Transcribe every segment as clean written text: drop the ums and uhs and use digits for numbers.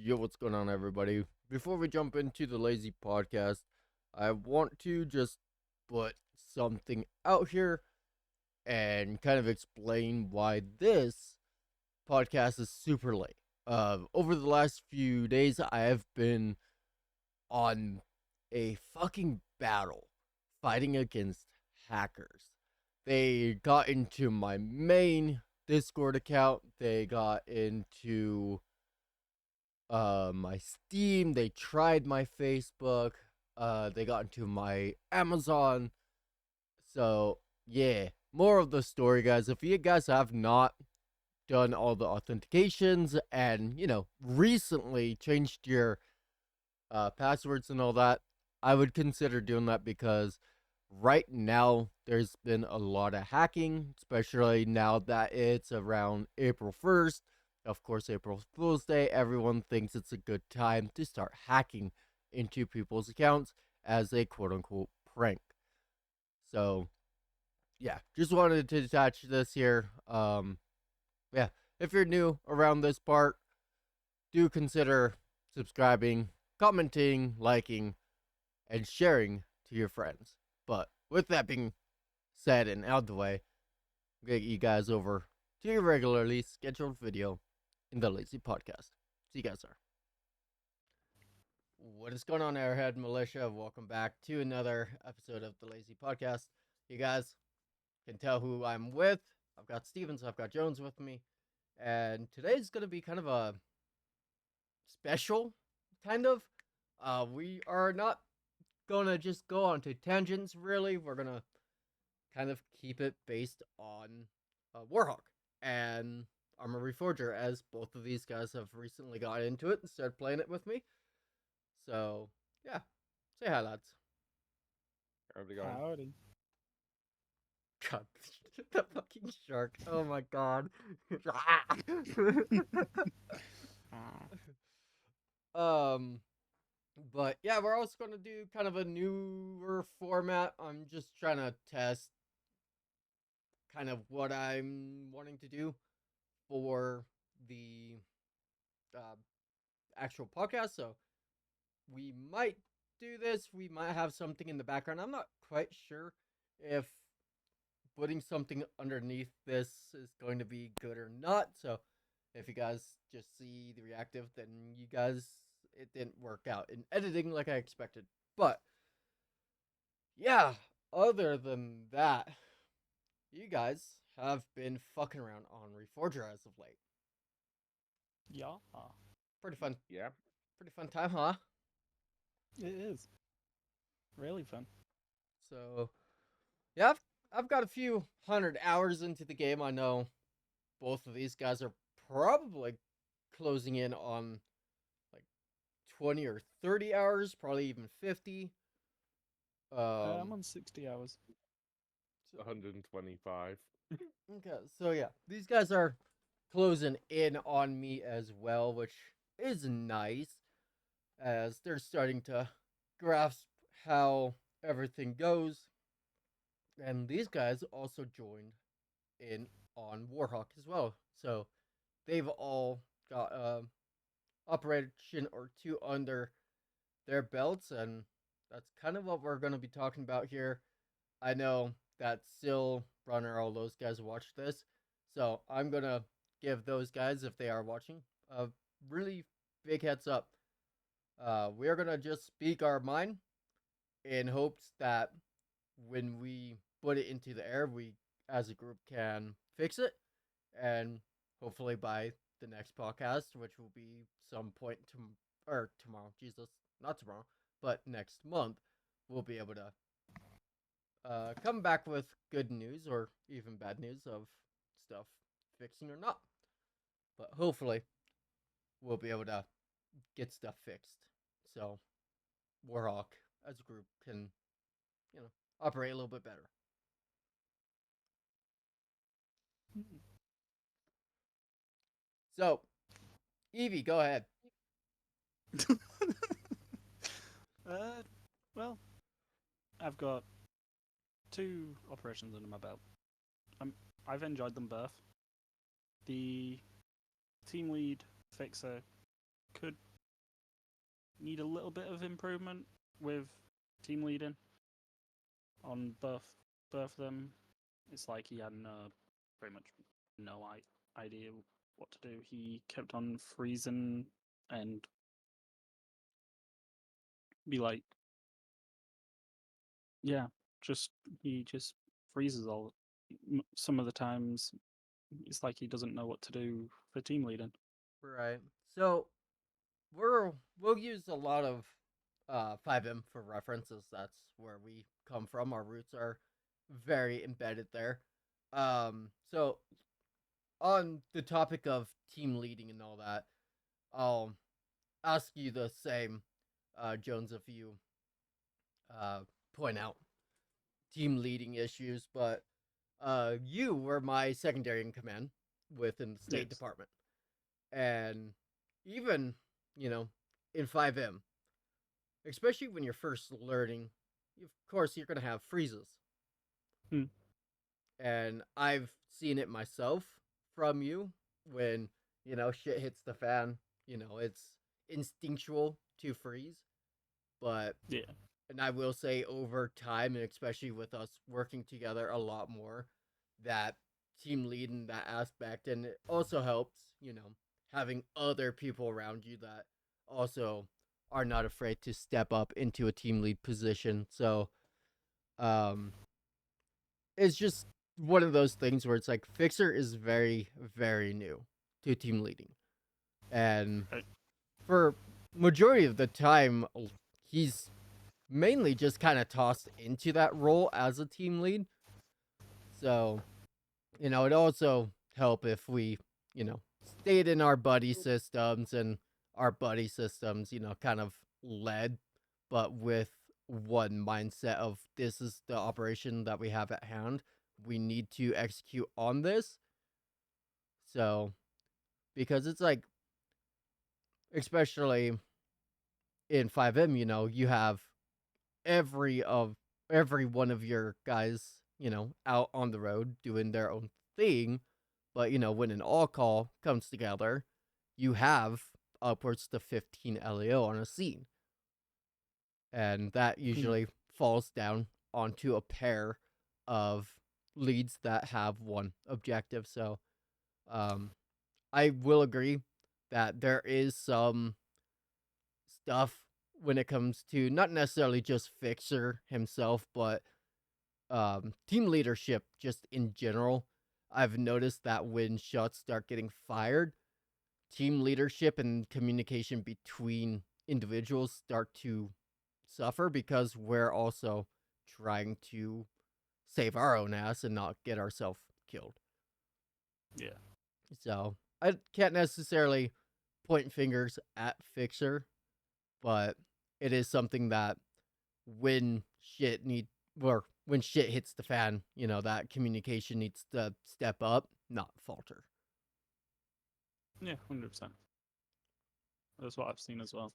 Yo, what's going on, everybody? Before we jump into the Lazy Podcast, I want to just put something out here and kind of explain why this podcast is super late. Over the last few days, I have been on a fucking battle fighting against hackers. They got into my main Discord account, they got into my Steam, they tried my Facebook, they got into my Amazon. So yeah, more of the story, guys. If you guys have not done all the authentications and recently changed your passwords and all that, I would consider doing that because right now there's been a lot of hacking, especially now that it's around April 1st. Of course, April Fool's Day, everyone thinks it's a good time to start hacking into people's accounts as a quote unquote prank. So, yeah, just wanted to attach this here. Yeah, if you're new around this part, do consider subscribing, commenting, liking, and sharing to your friends. But with that being said and out of the way, get you guys over to your regularly scheduled video in the Lazy Podcast. See you guys there. What is going on, Airhead Militia? Welcome back to another episode of the Lazy Podcast. You guys can tell who I'm with. I've got Stevens, I've got Jones with me, and today's going to be kind of a special, kind of. We are not gonna just go on to tangents, really. We're gonna kind of keep it based on Warhawk and Armor Reforger, as both of these guys have recently got into it and started playing it with me. So, yeah. Say hi, lads. How's it going? Howdy. God, the fucking shark. Oh my god. um, but yeah, we're also going to do kind of a newer format. I'm just trying to test kind of what I'm wanting to do for the uh, actual podcast. So we might do this. We might have something in the background. I'm not quite sure if putting something underneath this is going to be good or not. So if you guys just see the reactive, then you guys, it didn't work out in editing like I expected. But yeah, other than that, you guys have been fucking around on Reforger as of late. Yeah, Pretty fun. Yeah. Pretty fun time, huh? it is. Really fun. So yeah, I've got a few hundred hours into the game. I know both of these guys are probably closing in on like 20 or 30 hours, probably even 50. I'm on 60 hours. 125. Okay, so yeah, these guys are closing in on me as well, which is nice as they're starting to grasp how everything goes. And these guys also joined in on Warhawk as well. So they've all got operation or two under their belts, and that's kind of what we're going to be talking about here. I know that Sil, Runner, all those guys watch this, so I'm going to give those guys, if they are watching, a really big heads up. We're going to just speak our mind in hopes that when we put it into the air, we as a group can fix it, and hopefully by the next podcast, which will be some point or tomorrow, Jesus, not tomorrow, but next month, we'll be able to come back with good news or even bad news of stuff fixing or not. But hopefully, we'll be able to get stuff fixed. So, Warhawk as a group can, operate a little bit better. So, Evie, go ahead. uh, well, I've got 2 operations under my belt. I've enjoyed them both. The team lead fixer could need a little bit of improvement with team leading on both of them. It's like he had pretty much no idea what to do. He kept on freezing and be like, yeah, he just freezes all. Some of the times, it's like he doesn't know what to do for team leading. Right. So we'll use a lot of 5M for references. That's where we come from. Our roots are very embedded there. So on the topic of team leading and all that, I'll ask you the same, Jones, if you point out team leading issues, but you were my secondary in command within the State Department. And even, in 5M, especially when you're first learning, of course, you're going to have freezes. And I've seen it myself from you when, shit hits the fan. It's instinctual to freeze. But, and I will say over time, and especially with us working together a lot more, that team lead in that aspect. And it also helps, having other people around you that also are not afraid to step up into a team lead position. So, it's just one of those things where it's like Fixer is very, very new to team leading. And for majority of the time, he's mainly just kind of tossed into that role as a team lead. So, it'd also help if we, stayed in our buddy systems and our buddy systems, kind of led, but with one mindset of this is the operation that we have at hand. We need to execute on this. So, because it's like, especially in 5M, you have every one of your guys, out on the road doing their own thing. But, when an all call comes together, you have upwards to 15 LEO on a scene. And that usually falls down onto a pair of leads that have one objective. So, I will agree that there is some stuff when it comes to not necessarily just Fixer himself, but team leadership just in general. I've noticed that when shots start getting fired, team leadership and communication between individuals start to suffer because we're also trying to save our own ass and not get ourselves killed. Yeah. So I can't necessarily point fingers at Fixer, but it is something that when shit hits the fan, that communication needs to step up, not falter. Yeah, 100%. That's what I've seen as well.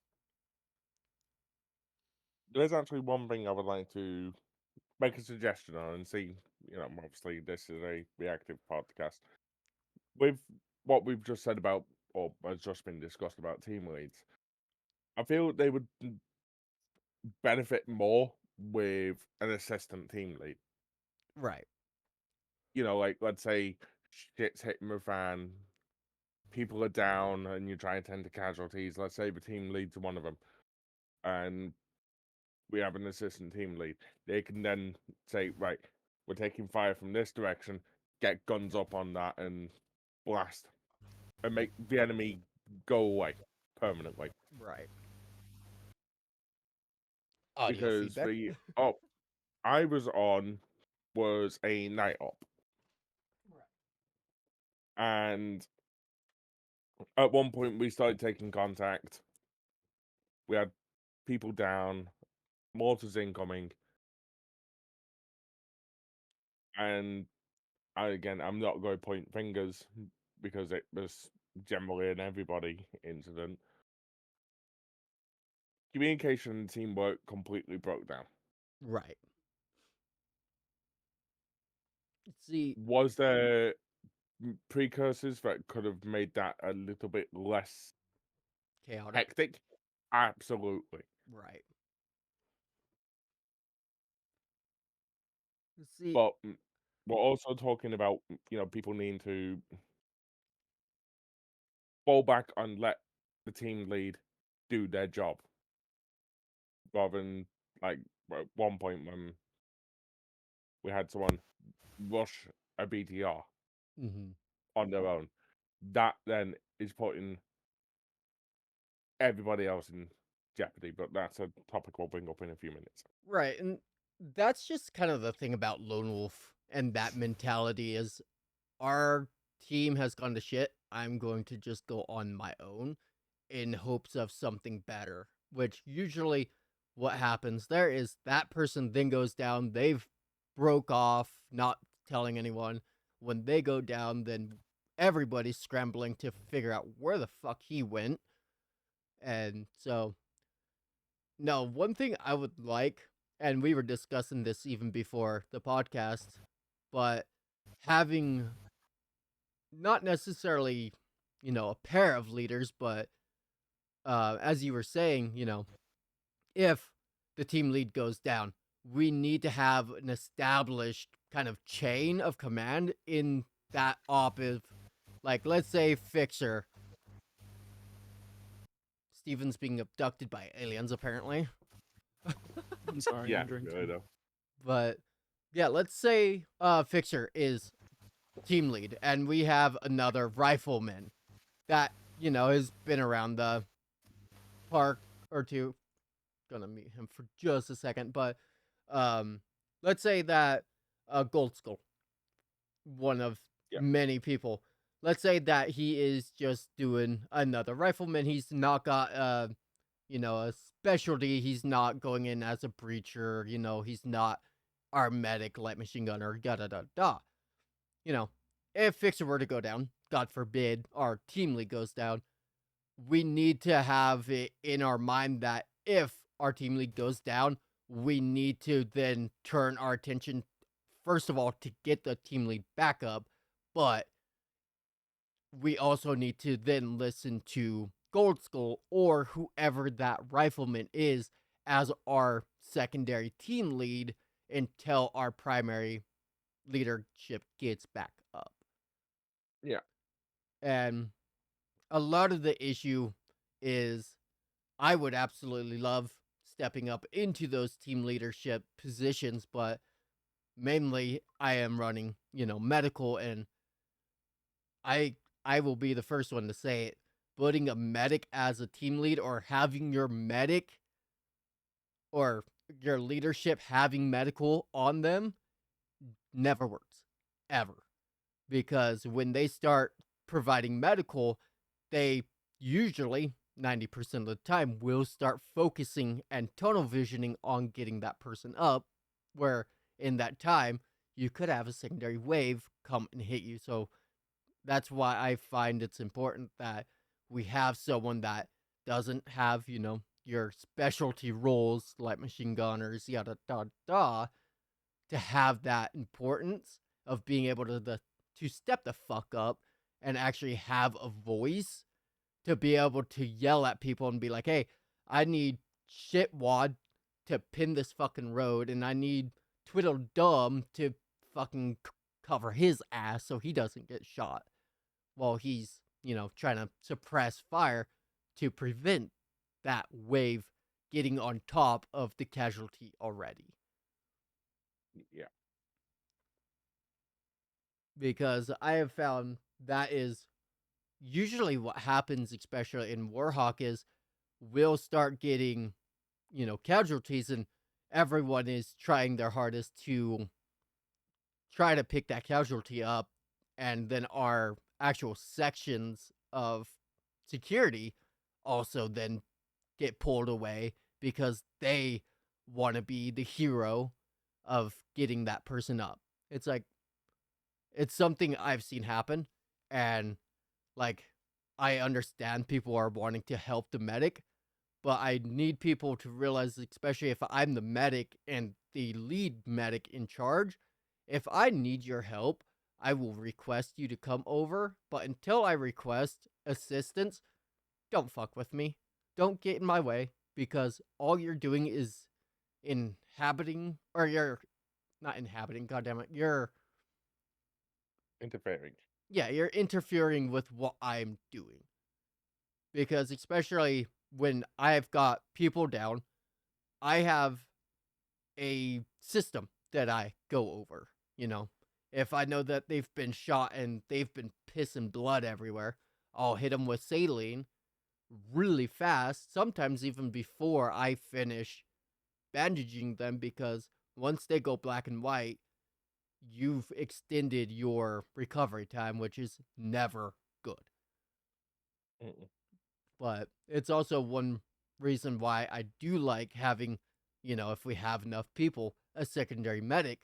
There's actually one thing I would like to make a suggestion on and see. Obviously this is a reactive podcast. With what we've just said about, or has just been discussed about team leads, I feel they would benefit more with an assistant team lead. Right. Like let's say shit's hitting the fan, people are down, and you're trying to tend to casualties. Let's say the team leads one of them, and we have an assistant team lead. They can then say, right, we're taking fire from this direction, get guns up on that and blast and make the enemy go away permanently. Right. Audio Because feedback. the op I was on was a night op. And at one point we started taking contact. We had people down, mortars incoming. And I'm not going to point fingers because it was generally an everybody incident. Communication and teamwork completely broke down. Right. See, Was there precursors that could have made that a little bit less chaotic. hectic? Absolutely. Right. See, But we're also talking about, people needing to fall back and let the team lead do their job rather than, like, at one point when we had someone rush a BTR mhm. on their own. That then is putting everybody else in jeopardy, but that's a topic we'll bring up in a few minutes. Right, and that's just kind of the thing about Lone Wolf and that mentality is our team has gone to shit. I'm going to just go on my own in hopes of something better, which usually what happens there is that person then goes down, they've broke off, not telling anyone. When they go down, then everybody's scrambling to figure out where the fuck he went. And so, no, one thing I would like, and we were discussing this even before the podcast, but having not necessarily, a pair of leaders, but as you were saying, if the team lead goes down, we need to have an established kind of chain of command in that op. If, like, let's say Fixer, Steven's being abducted by aliens, apparently. I'm sorry, Yeah, I'm drinking. really though. But yeah, let's say Fixer is team lead, and we have another rifleman that has been around the park or two. Gonna meet him for just a second, but um, let's say that Gold Skull, one of Yeah. many people. Let's say that he is just doing another rifleman. He's not got a specialty. He's not going in as a breacher. He's not our medic, light machine gunner. Da da da da. If Fixer were to go down, God forbid, our team lead goes down, we need to have it in our mind that if our team lead goes down, we need to then turn our attention, first of all, to get the team lead back up, but we also need to then listen to Gold Skull or whoever that rifleman is as our secondary team lead until our primary leadership gets back up. Yeah. And a lot of the issue is I would absolutely love stepping up into those team leadership positions, but mainly I am running, medical, and I will be the first one to say it. Putting a medic as a team lead or having your medic or your leadership having medical on them never works ever. Because when they start providing medical, they usually 90% of the time will start focusing and tunnel visioning on getting that person up, where in that time you could have a secondary wave come and hit you. So that's why I find it's important that we have someone that doesn't have, your specialty roles like machine gunners, yada da da, to have that importance of being able to step the fuck up and actually have a voice to be able to yell at people and be like, hey, I need shitwad to pin this fucking road, and I need Twiddledum to fucking cover his ass so he doesn't get shot while he's, trying to suppress fire to prevent that wave getting on top of the casualty already. Yeah. Because I have found that is usually what happens, especially in Warhawk, is we'll start getting, casualties, and everyone is trying their hardest to try to pick that casualty up, and then our actual sections of security also then get pulled away because they want to be the hero of getting that person up. It's like, it's something I've seen happen, and like, I understand people are wanting to help the medic, but I need people to realize, especially if I'm the medic and the lead medic in charge, if I need your help, I will request you to come over, but until I request assistance, don't fuck with me. don't get in my way, because all you're doing is inhabiting, or you're not inhabiting, goddammit, Interfering. you're interfering with what I'm doing. Because especially when I've got people down, I have a system that I go over, you know. If I know that they've been shot and they've been pissing blood everywhere, I'll hit them with saline really fast, sometimes even before I finish bandaging them, because once they go black and white, you've extended your recovery time, which is never good. Mm-mm. But it's also one reason why I do like having, if we have enough people, a secondary medic,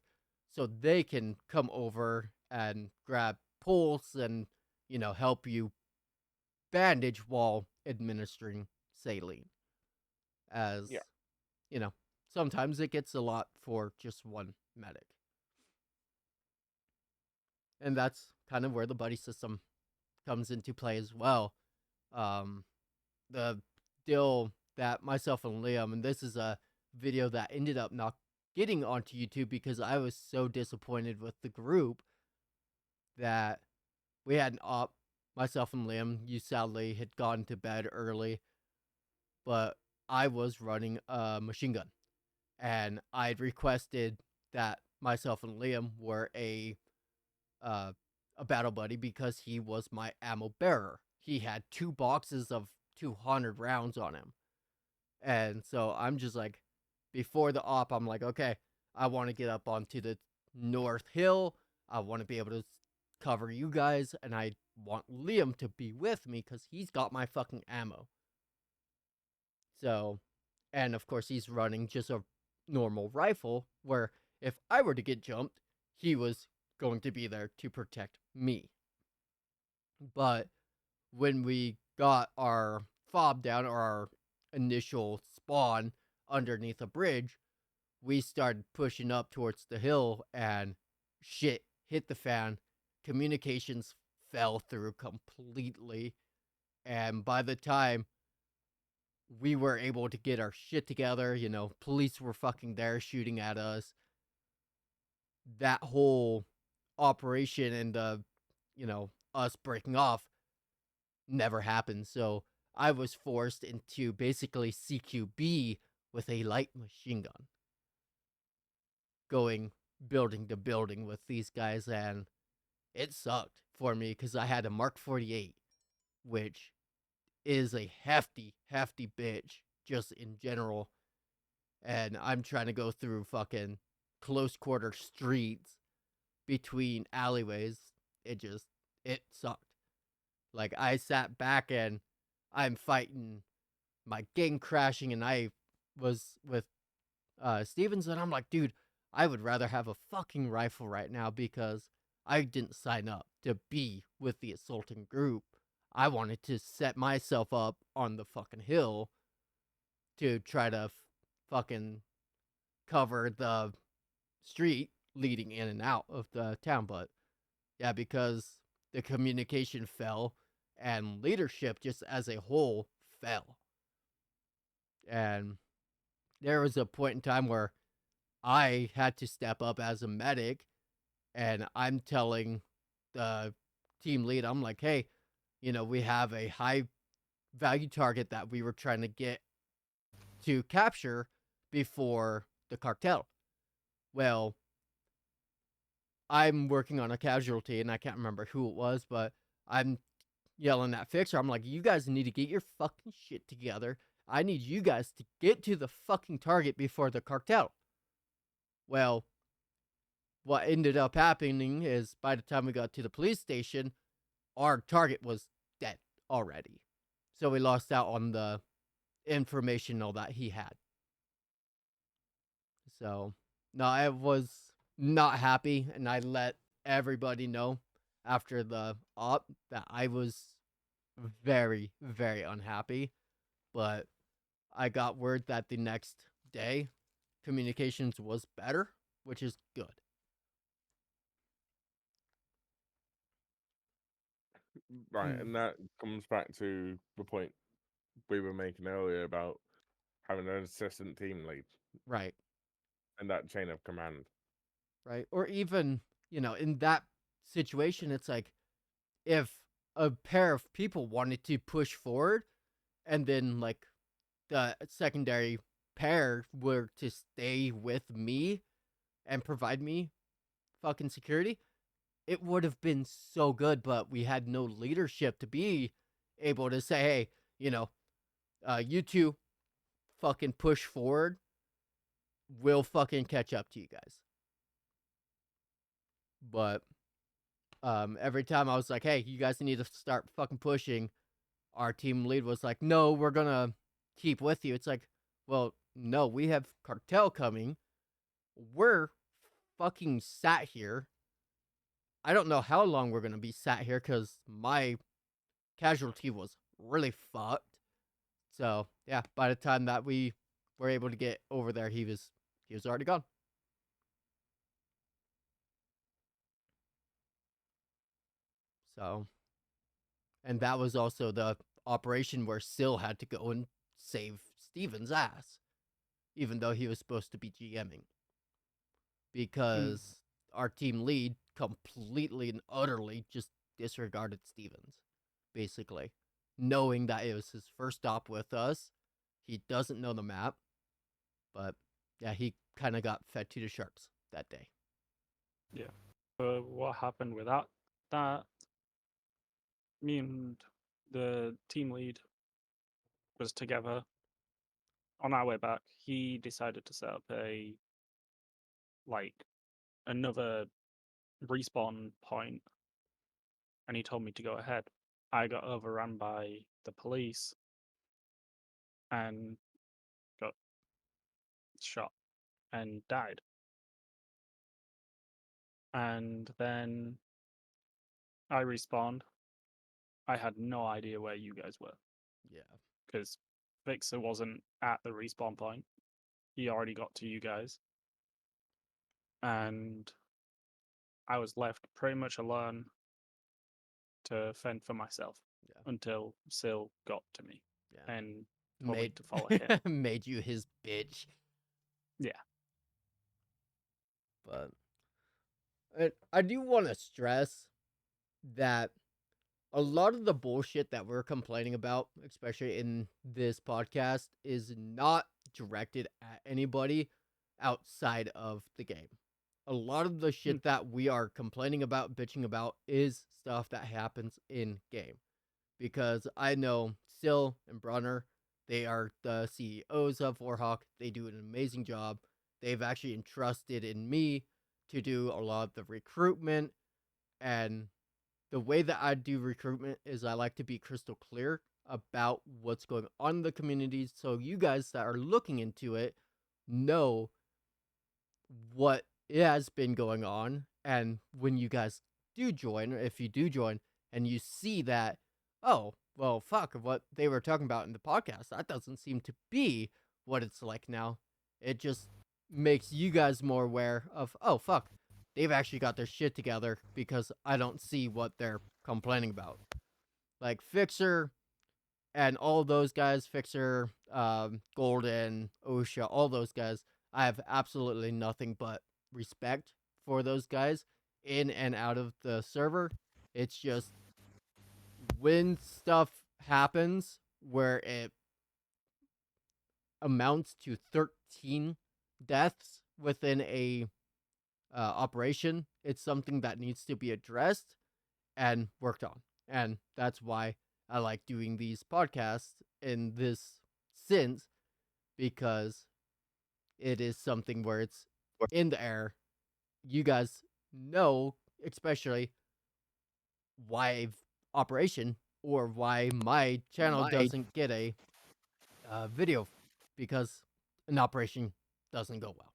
so they can come over and grab pulse and, help you bandage while administering saline. As, Yeah. sometimes it gets a lot for just one medic. And that's kind of where the buddy system comes into play as well. The deal that myself and Liam, and this is a video that ended up not getting onto YouTube because I was so disappointed with the group that we had an op. Myself and Liam, you sadly had gone to bed early, but I was running a machine gun, and I'd requested that myself and Liam were uh, a battle buddy because he was my ammo bearer. He had 2 boxes of 200 rounds on him. And so I'm just like, before the op, I'm like, okay, I want to get up onto the North Hill. I want to be able to cover you guys. And I want Liam to be with me because he's got my fucking ammo. So, and of course, he's running just a normal rifle where if I were to get jumped, he was going to be there to protect me. But when we got our fob down, or our initial spawn underneath a bridge, we started pushing up towards the hill, and shit hit the fan. Communications fell through completely. And by the time we were able to get our shit together, police were fucking there shooting at us. That whole operation and us breaking off never happened. So I was forced into basically CQB with a light machine gun, going building to building with these guys, and it sucked for me because I had a Mark 48, which is a hefty, hefty bitch just in general, and I'm trying to go through fucking close quarter streets between alleyways. It sucked. Like, I sat back and I'm fighting my gang crashing, and I was with Stevens, and I'm like, dude, I would rather have a fucking rifle right now because I didn't sign up to be with the assaulting group. I wanted to set myself up on the fucking hill to try to fucking cover the street leading in and out of the town. But yeah, because the communication fell and leadership just as a whole fell. And there was a point in time where I had to step up as a medic, and I'm telling the team lead, I'm like, hey, we have a high value target that we were trying to get to capture before the cartel. Well, I'm working on a casualty, and I can't remember who it was, but I'm yelling at Fixer. I'm like, you guys need to get your fucking shit together. I need you guys to get to the fucking target before the cartel. Well, what ended up happening is by the time we got to the police station, our target was dead already. So we lost out on the information all that he had. So, no, I was not happy, and I let everybody know after the op that I was very, very unhappy. But I got word that the next day, communications was better, which is good. Right, Hmm. and that comes back to the point we were making earlier about having an assistant team lead Right. and that chain of command. Right. Or even, in that situation, it's like if a pair of people wanted to push forward and then like the secondary pair were to stay with me and provide me fucking security, it would have been so good, but we had no leadership to be able to say, hey, you two fucking push forward. We'll fucking catch up to you guys. But every time I was like, hey, you guys need to start fucking pushing, our team lead was like, no, we're gonna keep with you. It's like, well, no, we have cartel coming. We're fucking sat here. I don't know how long we're gonna be sat here because my casualty was really fucked. So yeah, by the time that we were able to get over there, he was already gone. So, and that was also the operation where Sil had to go and save Steven's ass, even though he was supposed to be GMing, because our team lead completely and utterly just disregarded Stevens, basically, knowing that it was his first stop with us. He doesn't know the map, but yeah, he kind of got fed to the sharks that day. Yeah. What happened with that, me and the team lead was together. On our way back, he decided to set up another respawn point, and he told me to go ahead. I got overrun by the police and got shot and died. And then I respawned. I had no idea where you guys were. Yeah. Because Vixer wasn't at the respawn point. He already got to you guys. And I was left pretty much alone to fend for myself until Sil got to me and told me to follow him. Made you his bitch. Yeah. But I do want to stress that a lot of the bullshit that we're complaining about, especially in this podcast, is not directed at anybody outside of the game. A lot of the shit that we are complaining about, bitching about, is stuff that happens in game. Because I know Sil and Brunner, they are the CEOs of Warhawk. They do an amazing job. They've actually entrusted in me to do a lot of the recruitment. And the way that I do recruitment is I like to be crystal clear about what's going on in the community, so you guys that are looking into it know what has been going on. And when you guys do join, or if you do join and you see that, oh, well, fuck, what they were talking about in the podcast, that doesn't seem to be what it's like now. It just makes you guys more aware of, oh, fuck, they've actually got their shit together because I don't see what they're complaining about. Like Fixer and all those guys, Fixer, Golden, OSHA, all those guys, I have absolutely nothing but respect for those guys in and out of the server. It's just when stuff happens where it amounts to 13 deaths within a operation, it's something that needs to be addressed and worked on. And that's why I like doing these podcasts in this sense, because it is something where it's in the air. You guys know, especially why operation or why my channel doesn't get a video, because an operation doesn't go well.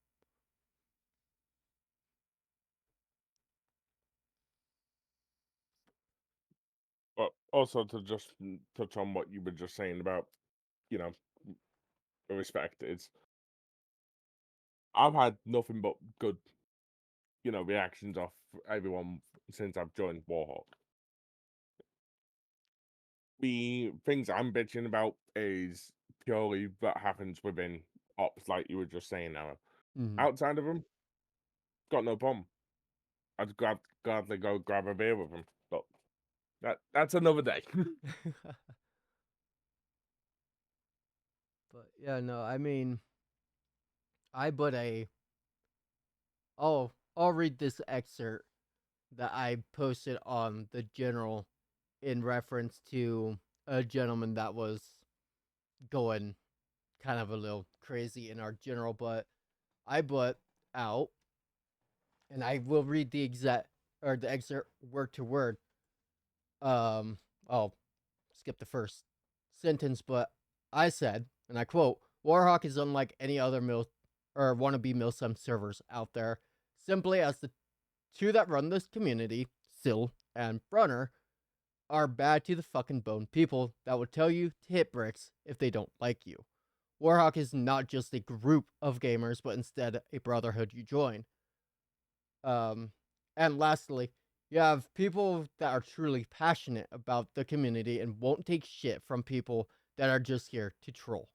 But also to just touch on what you were just saying about, the respect is, I've had nothing but good, reactions off everyone since I've joined Warhawk. the things I'm bitching about is purely that happens within ops, like you were just saying, now. Mhm. Outside of them, got no problem. I'd gladly go grab a beer with them, but that's another day. But yeah, no, I mean, I put a. I'll read this excerpt that I posted on the general in reference to a gentleman that was going kind of a little crazy in our general, but I put out, and I will read the excerpt word to word. I'll skip the first sentence, but I said, and I quote, Warhawk is unlike any other wannabe milsim servers out there, simply as the two that run this community, Sill and Brunner, are bad to the fucking bone people that would tell you to hit bricks if they don't like you. Warhawk is not just a group of gamers, but instead a brotherhood you join. And lastly, you have people that are truly passionate about the community and won't take shit from people that are just here to troll.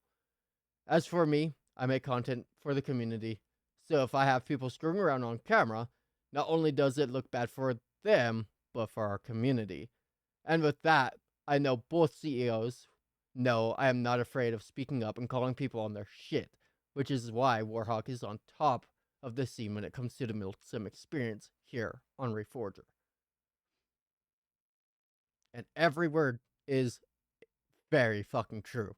As for me, I make content for the community, so if I have people screwing around on camera, not only does it look bad for them, but for our community. And with that, I know both CEOs know I am not afraid of speaking up and calling people on their shit, which is why Warhawk is on top of the scene when it comes to the milsim experience here on Reforger. And every word is very fucking true.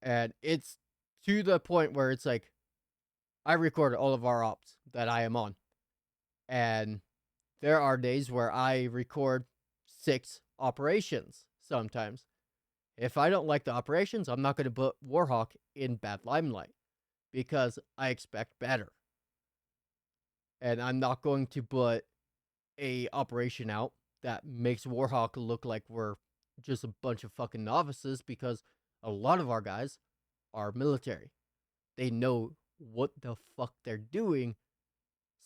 And it's to the point where it's like, I record all of our ops that I am on. And there are days where I record 6 operations sometimes. If I don't like the operations, I'm not going to put Warhawk in bad limelight because I expect better. And I'm not going to put a operation out that makes Warhawk look like we're just a bunch of fucking novices, because a lot of our guys are military. They know what the fuck they're doing.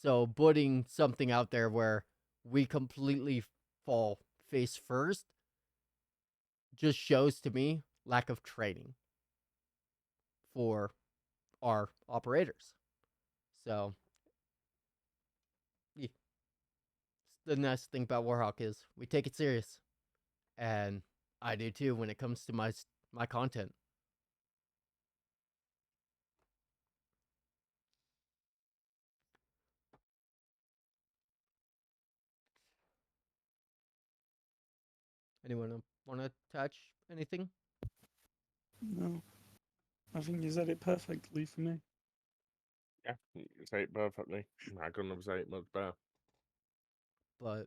So putting something out there where we completely fall face first just shows to me lack of training for our operators. So yeah, the nice thing about Warhawk is we take it serious, and I do too when it comes to my content. Anyone want to touch anything? No, I think you said it perfectly for me. Yeah, you say it perfectly. I couldn't have said it much better. But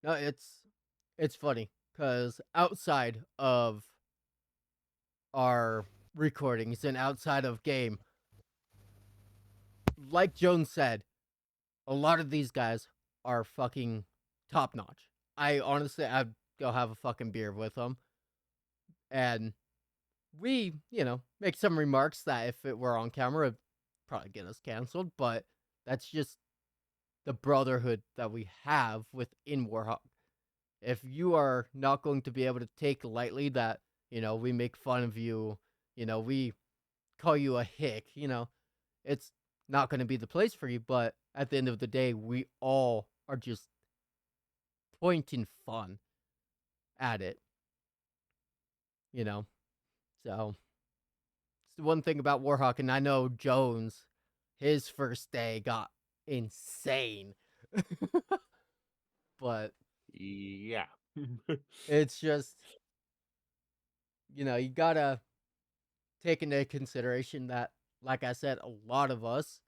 no, it's funny because outside of our recordings and outside of game, like Jones said, a lot of these guys are fucking top notch. I honestly, I'd go have a fucking beer with them, and we, make some remarks that if it were on camera, it'd probably get us canceled. But that's just the brotherhood that we have within Warhawk. If you are not going to be able to take lightly that, we make fun of you, we call you a hick, it's not going to be the place for you. But at the end of the day, we all are just pointing fun at it, So it's the one thing about Warhawk, and I know Jones, his first day got insane. But Yeah. it's just, you gotta take into consideration that, like I said, a lot of us,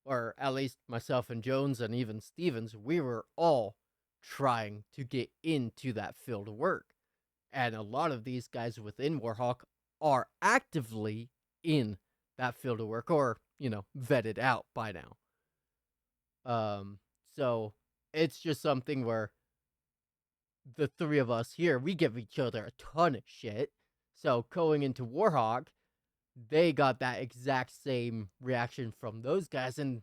or at least myself and Jones and even Stevens, we were all trying to get into that field of work. And a lot of these guys within Warhawk are actively in that field of work, or, vetted out by now. So it's just something where the three of us here, we give each other a ton of shit. So going into Warhawk, they got that exact same reaction from those guys, and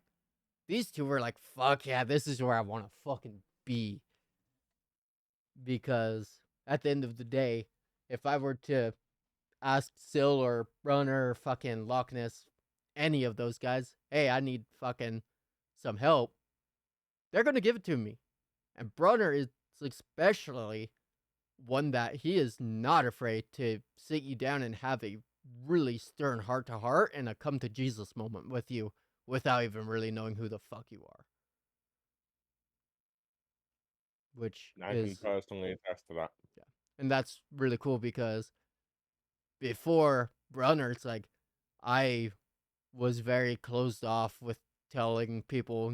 these two were like, fuck yeah, this is where I want to fucking be. Because at the end of the day, if I were to ask Sill or Brunner or fucking Loch Ness, any of those guys, hey, I need fucking some help, they're gonna give it to me. And Brunner is especially one that he is not afraid to sit you down and have a really stern heart to heart and a come to Jesus moment with you without even really knowing who the fuck you are. Which I can is, personally attest to that. yeah. And that's really cool because before Brunner, it's like I was very closed off with telling people,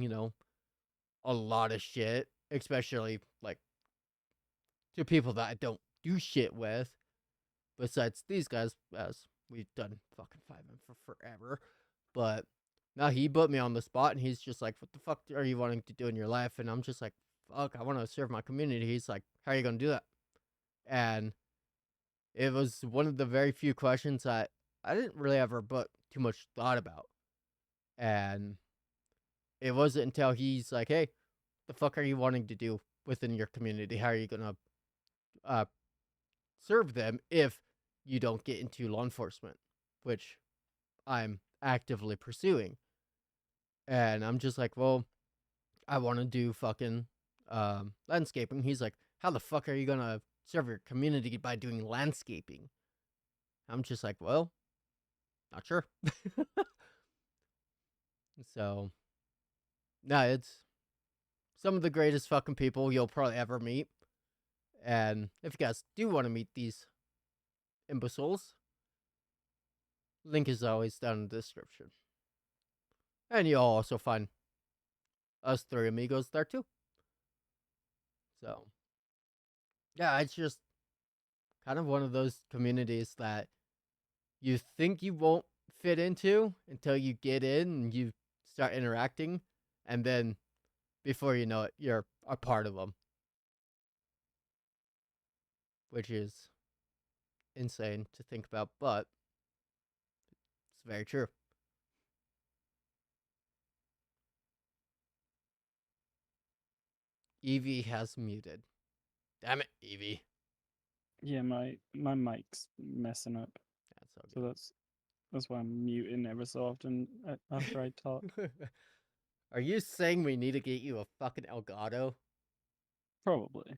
a lot of shit, especially like to people that I don't do shit with. Besides these guys, as we've done fucking 5M for forever. But now he put me on the spot and he's just like, what the fuck are you wanting to do in your life? And I'm just like, fuck, I want to serve my community. He's like, how are you going to do that? And it was one of the very few questions that I didn't really ever put too much thought about. And it wasn't until he's like, hey, the fuck are you wanting to do within your community? How are you going to uh, serve them if you don't get into law enforcement, which I'm actively pursuing. And I'm just like, well, I want to do fucking landscaping. He's like, how the fuck are you going to serve your community by doing landscaping? I'm just like, well, not sure. So, no, it's some of the greatest fucking people you'll probably ever meet. And if you guys do want to meet these imbeciles, link is always down in the description. And you'll also find us three amigos there too. So, yeah, it's just kind of one of those communities that you think you won't fit into until you get in and you start interacting. And then before you know it, you're a part of them, which is insane to think about, but it's very true. Evie has muted. Damn it, Evie. Yeah, my mic's messing up, That's so so that's why I'm muting ever so often after I talk. good. Are you saying we need to get you a fucking Elgato? Probably.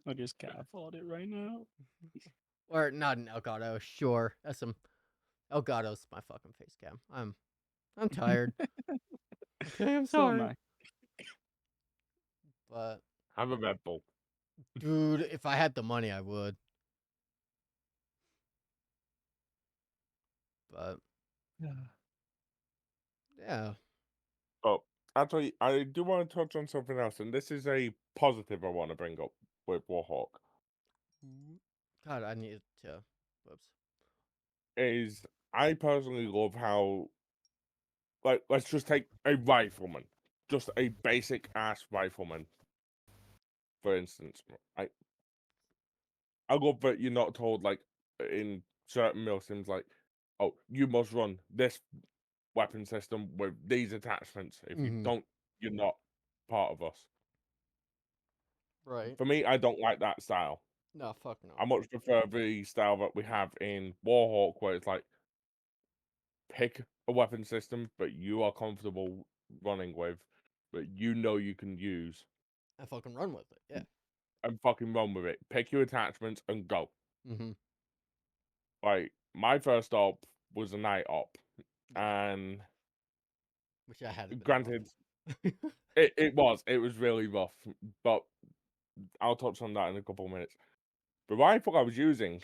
I just can't afford it right now. Or not an Elgato, sure. That's some Elgato's my fucking face cam. I'm tired. Okay, I'm So am sorry. I. But Have a Red Bull. dude, if I had the money I would. But yeah. But actually, I do want to touch on something else, and this is a positive I want to bring up with Warhawk. God, I needed to. Whoops. Is I personally love how, like, let's just take a rifleman, just a basic ass rifleman, for instance. I love that you're not told, like, in certain milsims, like, oh, you must run this weapon system with these attachments. If you don't, you're not part of us. Right. For me, I don't like that style. No, fuck no. I much prefer the style that we have in Warhawk, where it's like, pick a weapon system that you are comfortable running with, that you know you can use, I fucking run with it. Yeah. and fucking run with it. Pick your attachments and go. Mm-hmm. Like, my first op was a night op, Yeah. and Which I had a bit granted, rough. it was really rough, but I'll touch on that in a couple of minutes. The rifle I was using,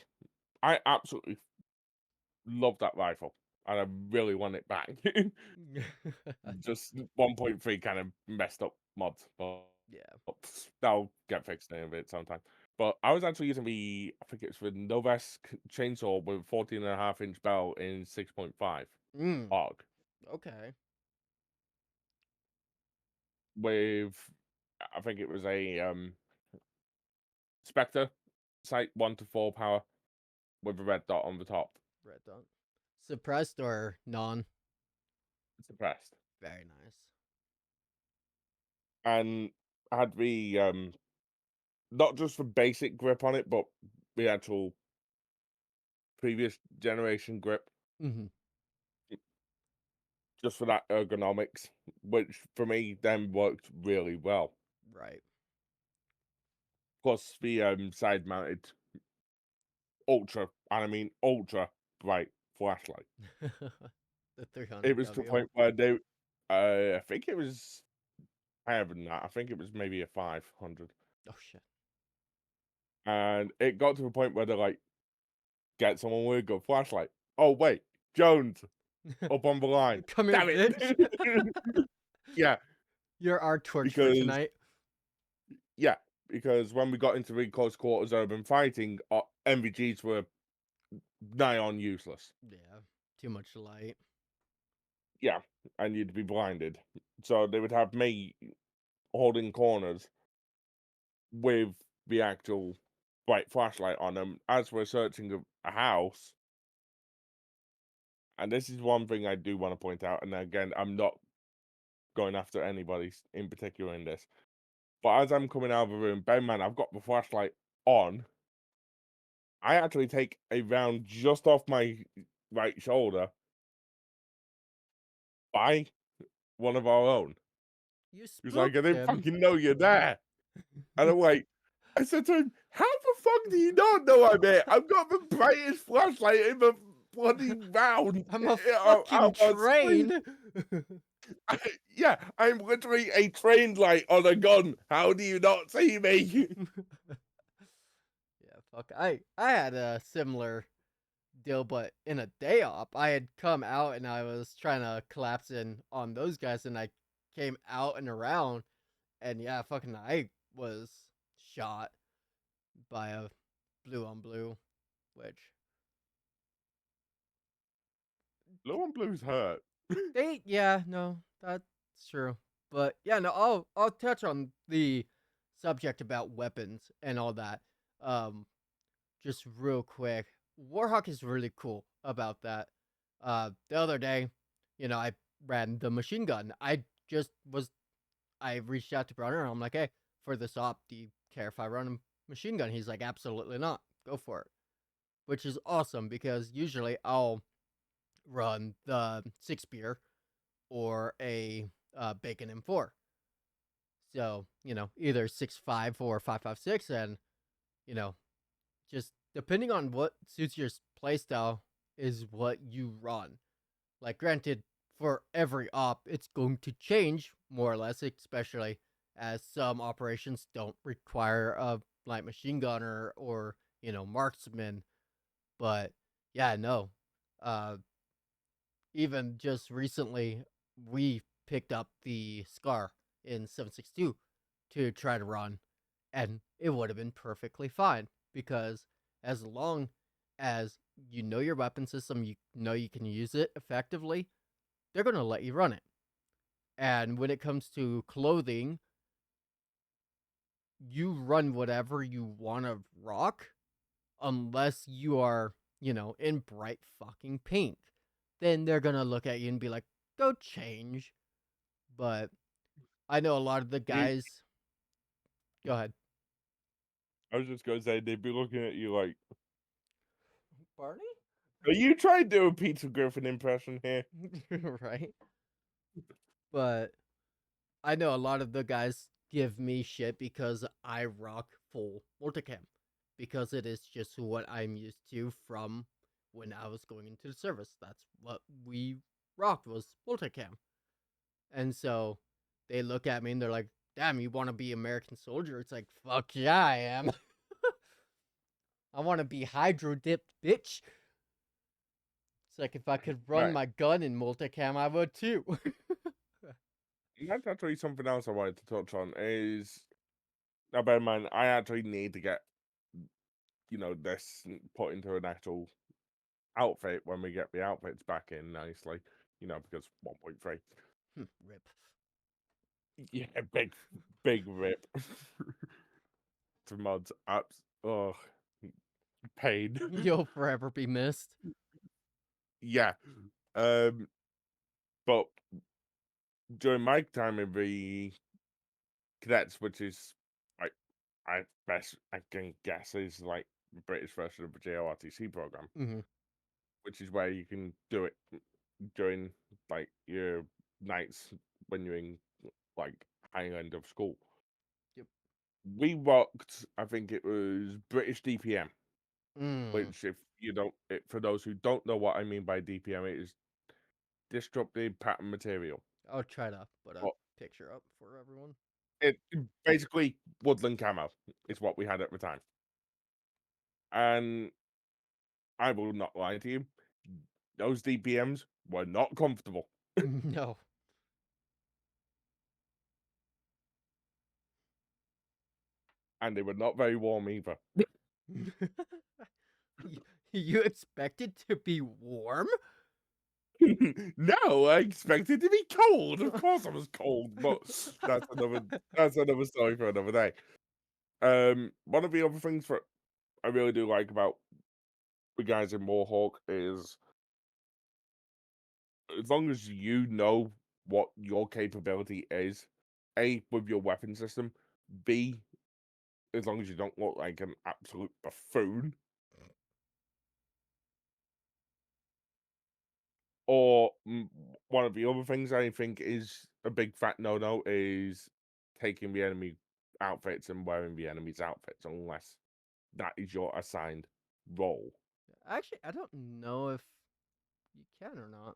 I absolutely love that rifle, and I really want it back. Just 1.3 kind of messed up mods, but Yeah. that'll get fixed in a bit sometime. But I was actually using I think it's the Novesk chainsaw with 14.5-inch bell in 6.5 Mm. ARG Okay. with, I think it was a Spectre sight 1 to 4 power with a red dot on the top. Red dot. Suppressed or non? Suppressed. Very nice. And I had the not just for basic grip on it, but the actual previous generation grip, Mm-hmm. just for that ergonomics, which for me then worked really well. Right. Plus the side mounted ultra, and I mean ultra bright flashlight. The It was to the 300W. point where they, I think it was higher than that. I think it was maybe a 500. Oh shit. And it got to the point where they're like, get someone with a good flashlight. Oh, wait, Jones, up on the line. Come here, Damn it. bitch. Yeah, You're our torch for because, tonight. yeah, because when we got into really close quarters urban fighting, MVGs were nigh on useless. Yeah. Too much light. Yeah, and you'd be blinded. So they would have me holding corners with the actual bright flashlight on them as we're searching a house. And this is one thing I do want to point out. And again, I'm not going after anybody in particular in this. But as I'm coming out of the room, Ben, man, I've got the flashlight on. I actually take a round just off my right shoulder by one of our own. You He's like, I spooked didn't him. fucking know you're there. And I'm like, I said to him, how the fuck do you not know I'm here? I've got the brightest flashlight in the bloody round. I'm a Out fucking on screen. train. Yeah, I'm literally a trained light on a gun. How do you not see me? Yeah, fuck. I had a similar deal, but in a day op, I had come out and I was trying to collapse in on those guys, and I came out and around, and yeah, fucking, I was shot by a blue on blue, which Blue on blues hurt. yeah, no, that's true, but yeah, no, I'll touch on the subject about weapons and all that, just real quick. Warhawk is really cool about that. The other day, I ran the machine gun. I reached out to Brunner and I'm like, hey, for this op, do you care if I run a machine gun? He's like, absolutely not. Go for it. Which is awesome because usually I'll run the 6 beer or a bacon M4. So, either 6.5 or 5.56, and, you know, just depending on what suits your playstyle is what you run. Like, granted, for every op, it's going to change more or less, especially as some operations don't require a light machine gunner or marksman. But yeah, no. Even just recently, we picked up the Scar in 7.62 to try to run, and it would have been perfectly fine because as long as you know your weapon system, you know you can use it effectively, they're going to let you run it. And when it comes to clothing, you run whatever you want to rock unless you are, in bright fucking pink. Then they're going to look at you and be like, go change. But I know a lot of the guys. Go ahead. I was just going to say, they'd be looking at you like, Barney? are you trying to do a Peter Griffin impression here? Right? But I know a lot of the guys give me shit because I rock full multicam. Because it is just what I'm used to from when I was going into the service. That's what we rocked was multicam. And so they look at me and they're like, damn, you want to be American soldier? It's like, fuck yeah, I am. I want to be hydro dipped, bitch. It's like if I could run Right. my gun in multicam, I would too. That's actually something else I wanted to touch on is, now bear in mind, I actually need to get, this put into an actual outfit when we get the outfits back in nicely, because 1.3. Rip. Yeah, big rip. To mods apps. Oh, pain. You'll forever be missed. Yeah. But during my time in the cadets, which is, best I can guess is like the British version of the JRTC program, Mm-hmm. which is where you can do it during like your nights when you're in like high end of school. Yep. We rocked, I think it was British DPM, Mm. which if you don't, for those who don't know what I mean by DPM, it is disrupted pattern material. I'll try to put a Well, picture up for everyone. it basically woodland camo Yep. is what we had at the time, and I will not lie to you, those DPMs were not comfortable, No. and they were not very warm either. You expect it to be warm? No, I expected to be cold. Of course, I was cold, but that's another story for another day. One of the other things that I really do like about the guys in Warhawk is as long as you know what your capability is, A, with your weapon system, B, as long as you don't look like an absolute buffoon, or one of the other things I think is a big fat no-no is taking the enemy outfits and wearing the enemy's outfits unless that is your assigned role. Actually, I don't know if you can or not.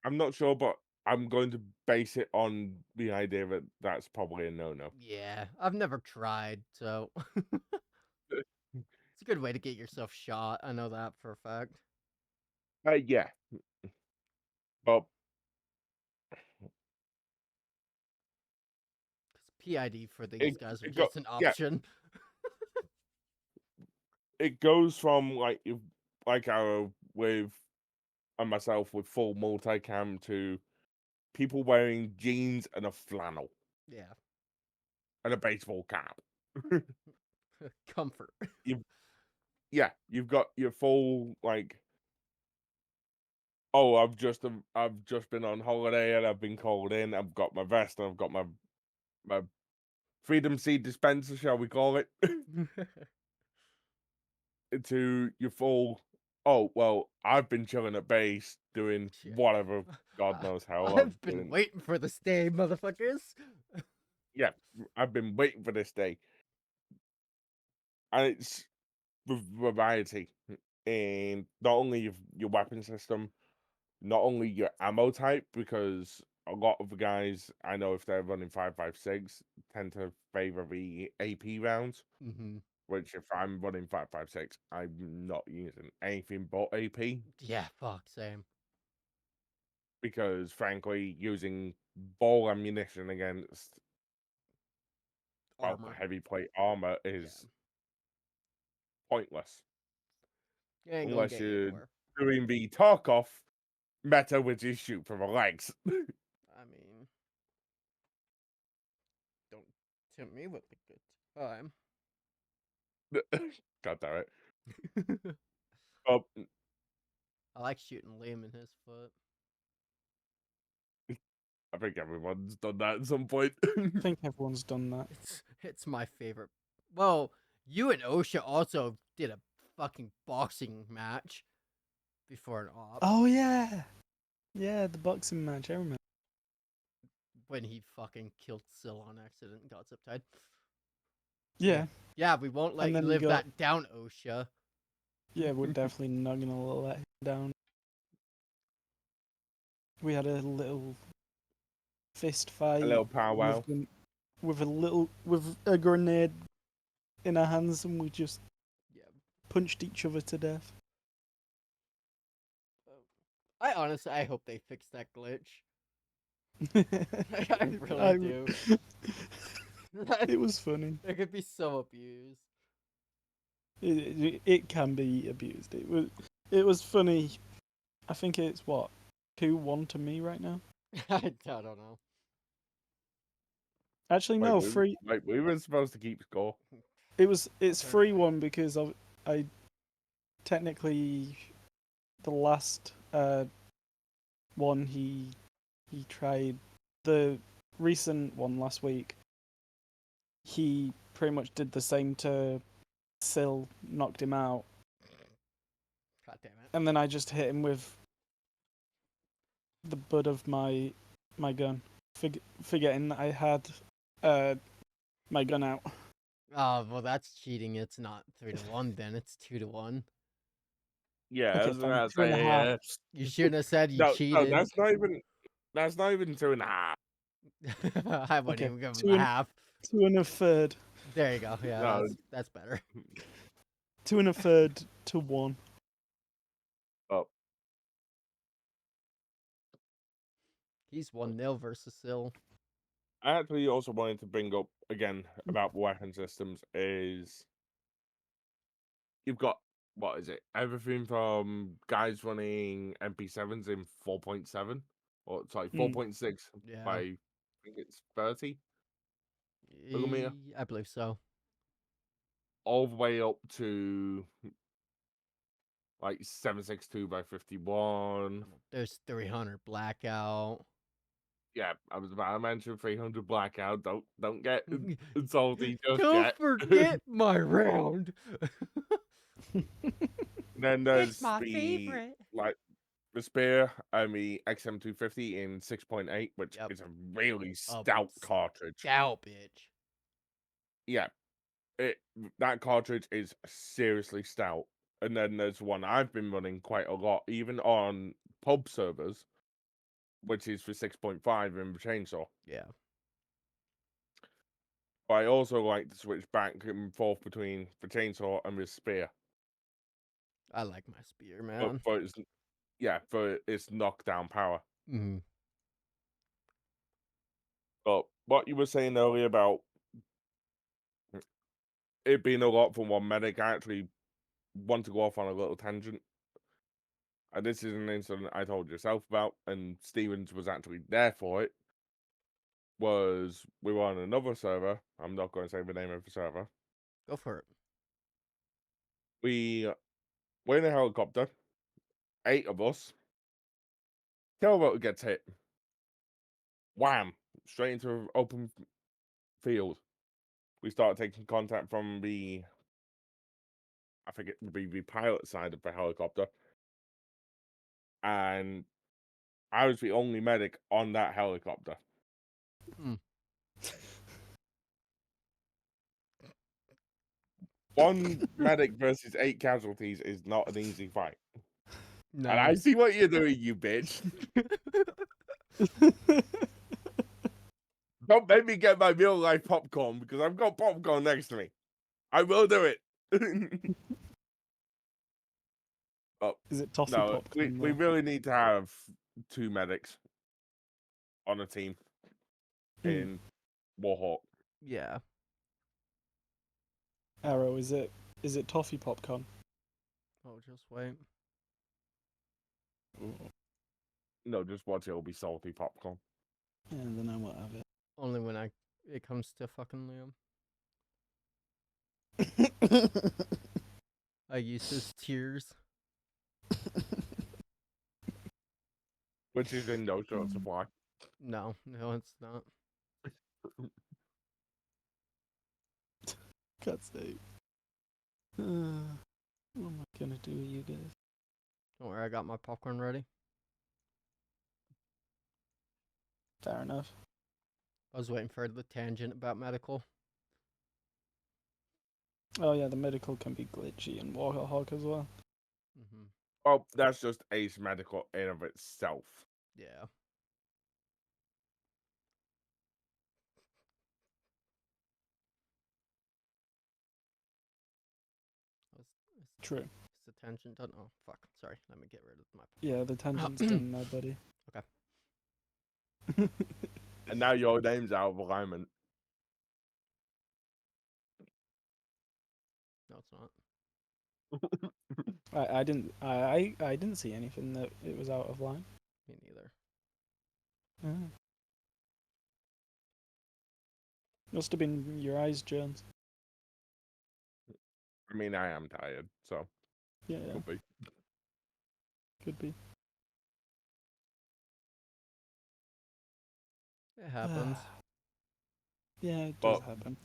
I'm not sure, but I'm going to base it on the idea that that's probably a no-no. Yeah, I've never tried, so it's a good way to get yourself shot. I know that for a fact. Yeah, but 'Cause PID for these it, guys are it go just an yeah, option. it goes from like Arrow with and myself with full multicam to people wearing jeans and a flannel Yeah, and a baseball cap. comfort. You've Yeah, you've got your full like, oh, I've just been on holiday and I've been called in. I've got my vest and I've got my freedom seed dispenser, shall we call it, to your full. Oh well, I've been chilling at base doing Yeah. whatever. God knows how I'm I've been doing. waiting for this day, motherfuckers. Yeah, I've been waiting for this day, and it's variety in not only your weapon system, not only your ammo type, because a lot of the guys I know, if they're running 5.56, tend to favor the AP rounds. Mm-hmm. Which, if I'm running 5.56, I'm not using anything but AP Yeah, fuck, same. because, frankly, using ball ammunition against Armor. heavy plate armor Yeah, is pointless it ain't gonna unless get you you're anywhere. doing the Tarkov meta, which is shoot from the legs. I mean, don't tempt me with a good time. God damn it. Oh, I like shooting Liam in his foot. I think everyone's done that at some point. I think everyone's done that. It's my favorite. Well, you and OSHA also did a fucking boxing match before an op Oh yeah, yeah, the boxing match. I remember. when he fucking killed Syl on accident and got zip tied. Yeah, Yeah, we won't let and you then live got. that down, OSHA. Yeah, we're definitely not gonna let him down. We had a little fist A fight little powwow. with a grenade in our hands, and we just Yeah. punched each other to death. I honestly, I hope they fix that glitch. I really I- do. It was funny. It could be so abused. It can be abused. It was funny. I think it's what 2-1 to me right now. I don't know. Actually, Wait, no, 3. we were supposed to keep score. It's Okay. 3-1 because I technically the last one he tried, the recent one last week. he pretty much did the same to Syl, knocked him out, God damn it. and then I just hit him with the butt of my gun, forgetting that I had my gun out. Oh, well, that's cheating. It's not 3-1, then it's 2-1. Yeah, I Okay, was fine, gonna 2.5. say. You shouldn't have said you No, cheated. that's not even. That's not even 2.5. I wouldn't Okay, even give him two a and- half. 2 1/3. There you go. Yeah, No. that's better. 2 1/3 to 1. Oh, He's 1-0 versus Syl. I actually also wanted to bring up again about weapon systems is you've got what is it? Everything from guys running MP7s in 4.7 or sorry 4.6 Yeah. by I think it's 30 millimeter, I believe so. all the way up to like 7.62 by 51. There's 300 blackout. Yeah, I was about to mention 300 blackout. Don't get salty just Don't yet. forget my round. Then there's It's my the favorite. like the spear and the XM250 in 6.8, which Yep. is a really stout cartridge. Stout, bitch. Yeah, that cartridge is seriously stout. And then there's one I've been running quite a lot, even on pub servers, which is for 6.5 in the chainsaw. Yeah. But I also like to switch back and forth between the chainsaw and the spear. I like my spear, But man. for its knockdown power. Mm-hmm. But what you were saying earlier about it being a lot for one medic, I actually want to go off on a little tangent. And this is an incident I told yourself about, and Stevens was actually there for it. Was we were on another server. I'm not going to say the name of the server. Go for it. We were in a helicopter. 8 of us. Tailrotor gets hit. Wham! Straight into an open field. We start taking contact from I think it would be the pilot side of the helicopter. And I was the only medic on that helicopter. Hmm. One medic versus 8 casualties is not an easy fight. No. And I see what you're doing, you bitch. Don't make me get my real life popcorn because I've got popcorn next to me. I will do it. Oh, Is it toffee no, we popcorn? really need to have 2 medics on a team in Warhawk. Yeah. Arrow, is it toffee popcorn? Oh, just wait. No, just watch it. It'll be salty popcorn. Yeah, then I won't have Only when it comes to fucking Liam. it. I use his tears. Which is in no short supply. No, it's not. God's sake. What am I gonna do with you guys? Don't worry, I got my popcorn ready. Fair enough. I was waiting for the tangent about medical. Oh yeah, the medical can be glitchy in Warhawk as well. Mm-hmm. Well, that's just ace medical in of itself. Yeah. True. Is the tangent done? Oh, fuck. Sorry. Let me get rid of my... Yeah, the tangent's done now, buddy. Okay. And now your name's out of alignment. No, it's not. I didn't see anything that it was out of line. Me neither. Ah. Must have been your eyes, Jones. I mean, I am tired, so Yeah, could be. could be. It happens. Yeah, it does But- happen.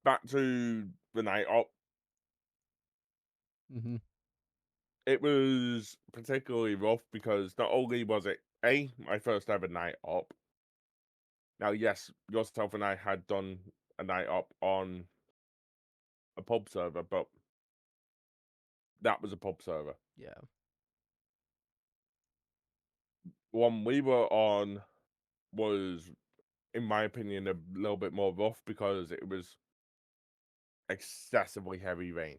back to the night op. Mm-hmm. It was particularly rough because not only was it my first ever night op. Now, yes, yourself and I had done a night op on a pub server, but that was a pub server. Yeah. The one we were on was, in my opinion, a little bit more rough because it was excessively heavy rain.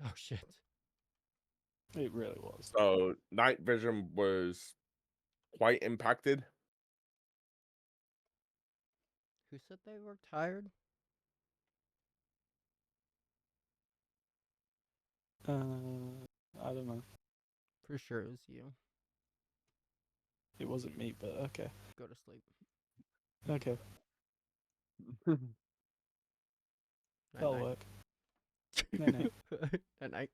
Oh shit. It really was. So night vision was quite impacted. Who said they were tired? I don't know. For sure it was you. It wasn't me, but okay. Go to sleep. Okay, Night that'll night. work. Night night. Night night.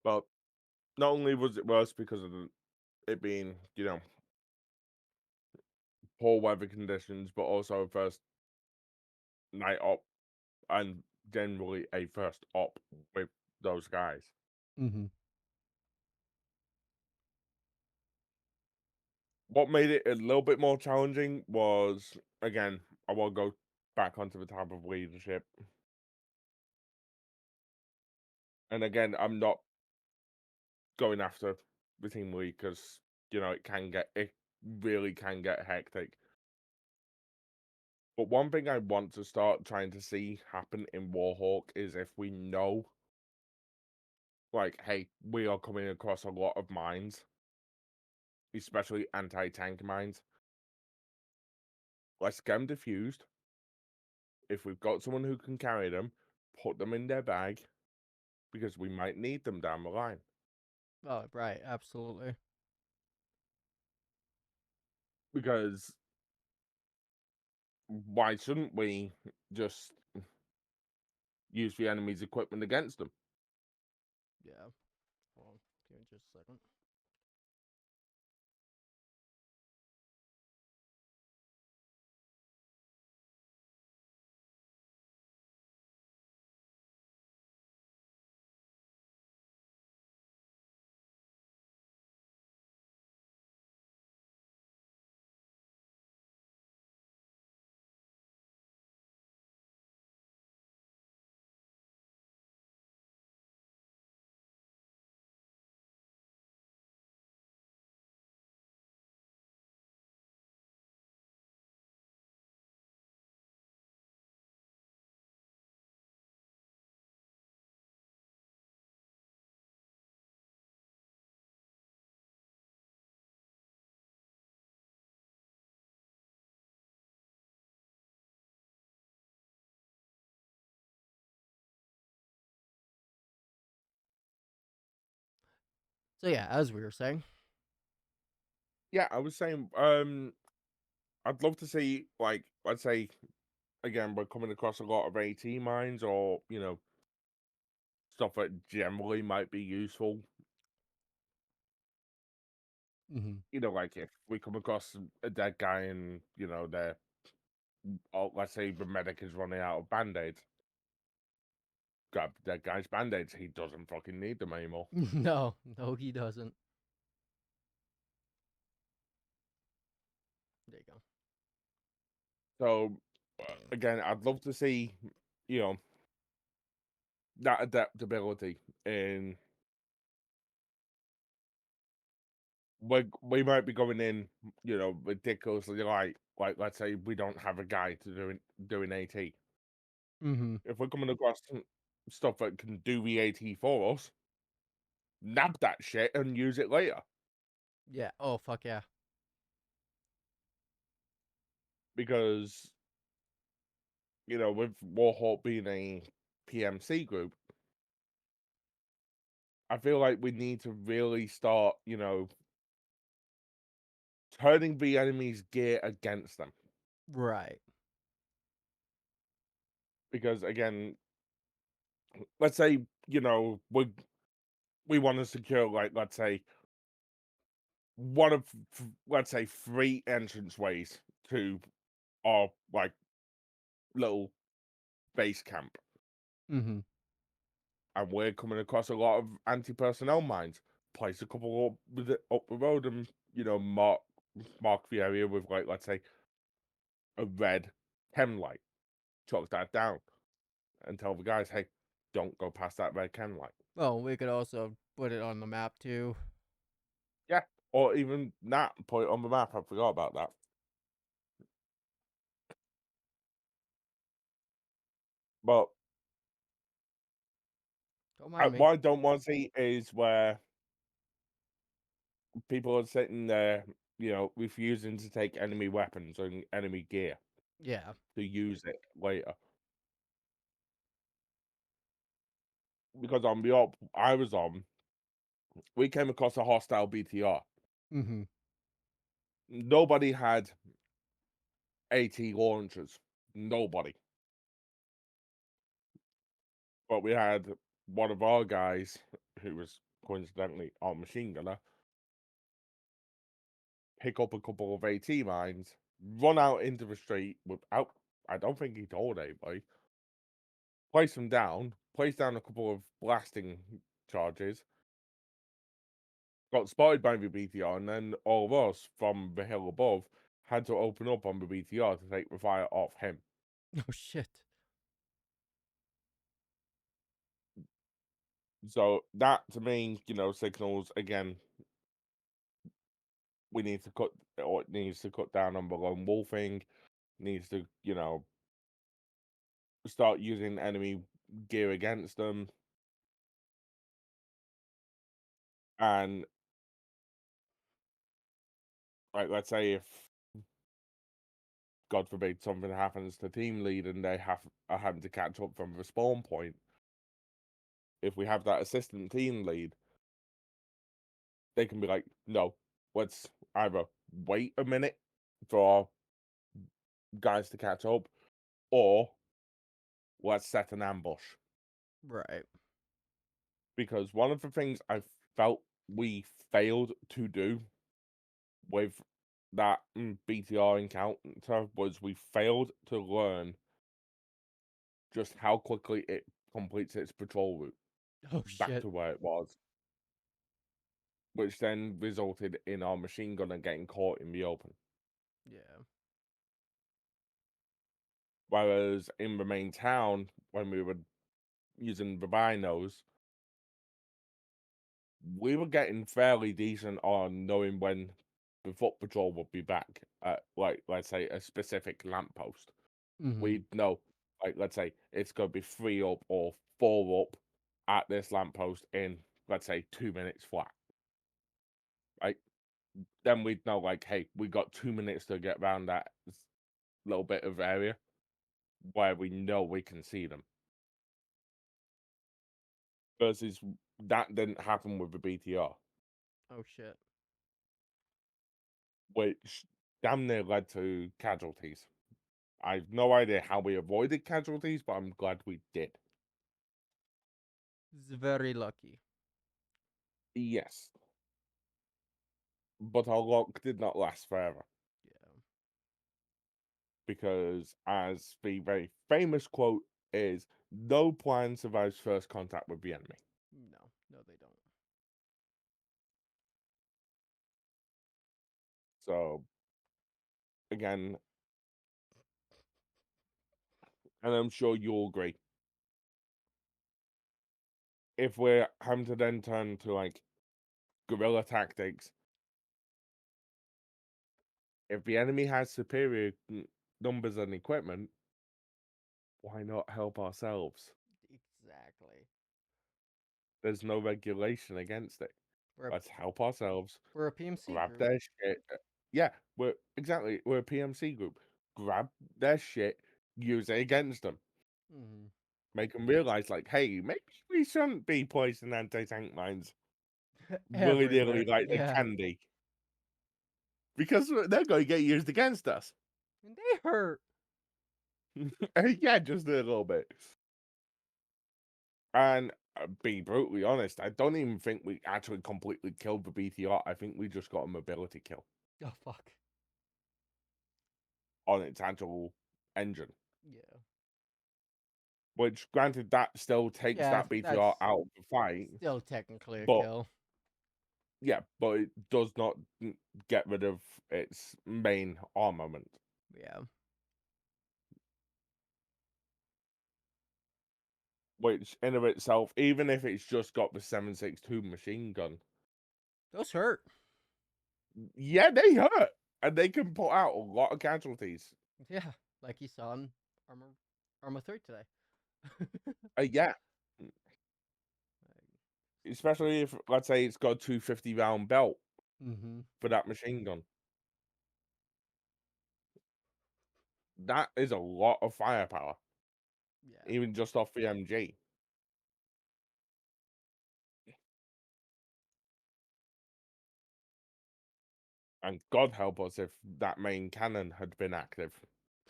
But not only was it worse because of it being, poor weather conditions, but also a first night op and generally a first op with those guys. Mm-hmm. What made it a little bit more challenging was, again, I will go back onto the type of leadership. And again, I'm not going after the team lead because, it really can get hectic. But one thing I want to start trying to see happen in Warhawk is if we know, like, hey, we are coming across a lot of mines, especially anti-tank mines. Let's get them diffused. If we've got someone who can carry them, put them in their bag because we might need them down the line. Oh, right, absolutely. Because why shouldn't we just use the enemy's equipment against them? Yeah. Well, give me just a second. So yeah, as we were saying. Yeah, I was saying, I'd love to see, like, let's say, again, we're coming across a lot of AT mines or, stuff that generally might be useful. Mm-hmm. Like if we come across a dead guy and, they're, let's say the medic is running out of band-aids. Grab the dead guy's band-aids. He doesn't fucking need them anymore. No, he doesn't. There you go. So, again, I'd love to see, you know, that adaptability in. We might be going in, ridiculously like let's say we don't have a guy to doing AT. Mm-hmm. If we're coming across stuff that can do the AT for us, nab that shit and use it later. Yeah. Oh, fuck yeah. Because, with Warhawk being a PMC group, I feel like we need to really start, turning the enemy's gear against them. Right. Because again, let's say, we want to secure, like, let's say one of let's say 3 entranceways to our like little base camp, Mm-hmm. and we're coming across a lot of anti-personnel mines. Place a couple up the road, and mark the area with like let's say a red chem light. Chalk that down and tell the guys, hey, don't go past that red chem light. Well, we could also put it on the map too. Yeah, or even that, put it on the map. I forgot about that. But Don't mind me. what I don't want to see is where people are sitting there, refusing to take enemy weapons and enemy gear Yeah. to use it later. Because on the op I was on, we came across a hostile BTR. Mm-hmm. Nobody had AT launchers. Nobody. But we had one of our guys, who was coincidentally our machine gunner, pick up a couple of AT mines, run out into the street without, I don't think he told anybody, place them down, place down a couple of blasting charges, got spotted by the BTR, and then all of us from the hill above had to open up on the BTR to take the fire off him. Oh shit. So that to me, signals again, we need to cut, or it needs to cut down on the lone wolfing, needs to, start using enemy gear against them. And like, let's say if God forbid something happens to team lead and they are having to catch up from the spawn point, if we have that assistant team lead, they can be like, no, let's either wait a minute for our guys to catch up, or let's set an ambush. Right. Because one of the things I felt we failed to do with that BTR encounter was we failed to learn just how quickly it completes its patrol route Oh back shit. to where it was, which then resulted in our machine gunner getting caught in the open. Yeah. Whereas in the main town, when we were using the binos, we were getting fairly decent on knowing when the foot patrol would be back at, like, let's say, a specific lamppost. Mm-hmm. We'd know, like, let's say, it's going to be 3 up or 4 up at this lamppost in, let's say, 2 minutes flat. Right? Then we'd know, like, hey, we got 2 minutes to get around that little bit of area where we know we can see them. Versus that didn't happen with the BTR, Oh shit. which damn near led to casualties. I've no idea how we avoided casualties, but I'm glad we did. It's very lucky. Yes. But our luck did not last forever. Yeah. Because, as the very famous quote is, no plan survives first contact with the enemy. No. No, they don't. So, again, and I'm sure you'll agree, if we're having to then turn to like guerrilla tactics, if the enemy has superior numbers and equipment, why not help ourselves? Exactly. There's no regulation against it. We're a, Let's help ourselves, we're a PMC grab group. their shit. Yeah, we're a PMC group. Grab their shit, use it against them. Mm-hmm. Make them realize, like, hey, maybe we shouldn't be placing anti-tank mines willy-nilly Everywhere. like the Yeah. candy. Because they're going to get used against us. And they hurt. Yeah, just a little bit. And be brutally honest, I don't even think we actually completely killed the BTR. I think we just got a mobility kill Oh fuck. on its actual engine. Yeah. Which, granted, that still takes Yeah, that BTR that's out of the fight, still technically a but kill. yeah, but it does not get rid of its main armament. Yeah. Which, in of itself, even if it's just got the 7.62 machine gun, Those hurt. yeah, they hurt, and they can put out a lot of casualties. Yeah. Like you saw in Armor 3 today. Yeah, especially if, let's say, it's got a 250-round belt Mm-hmm. for that machine gun. That is a lot of firepower, Yeah. even just off the MG. And God help us if that main cannon had been active.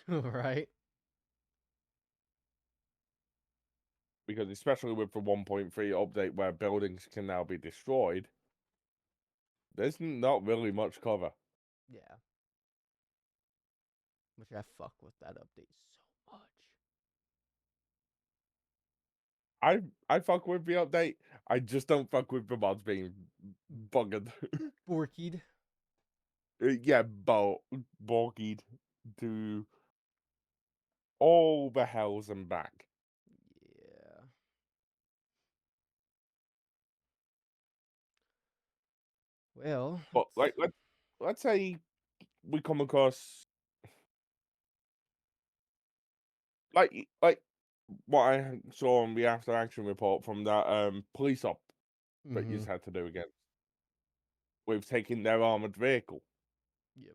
Right. Because especially with the 1.3 update where buildings can now be destroyed, there's not really much cover. Yeah. Which I fuck with that update so much. I fuck with the update. I just don't fuck with the mods being buggered. Borkied. Yeah, bulkied to all the hells and back. Yeah. Well, But like let's say we come across like what I saw on the after action report from that police op that you mm-hmm. had to do again with taking their armored vehicle. Yep.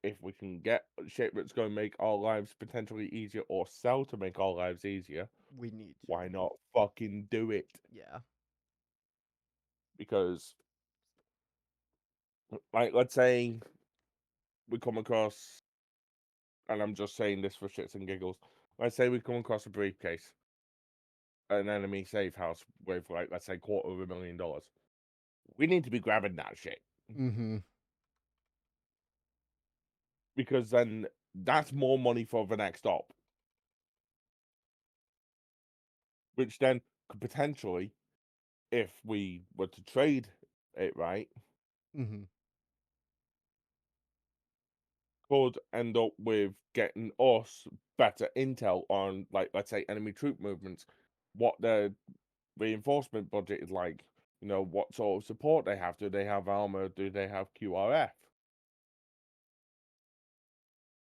If we can get shit that's going to make our lives potentially easier or sell to make our lives easier, We need to. why not fucking do it? Yeah. Because like let's say we come across, and I'm just saying this for shits and giggles, let's say we come across a briefcase, an enemy safe house with like let's say $250,000. We need to be grabbing that shit Mm-hmm. because then that's more money for the next op, which then could potentially, if we were to trade it right, Mm-hmm. could end up with getting us better intel on, like, let's say, enemy troop movements, what their reinforcement budget is like, what sort of support they have. Do they have armor? Do they have QRF?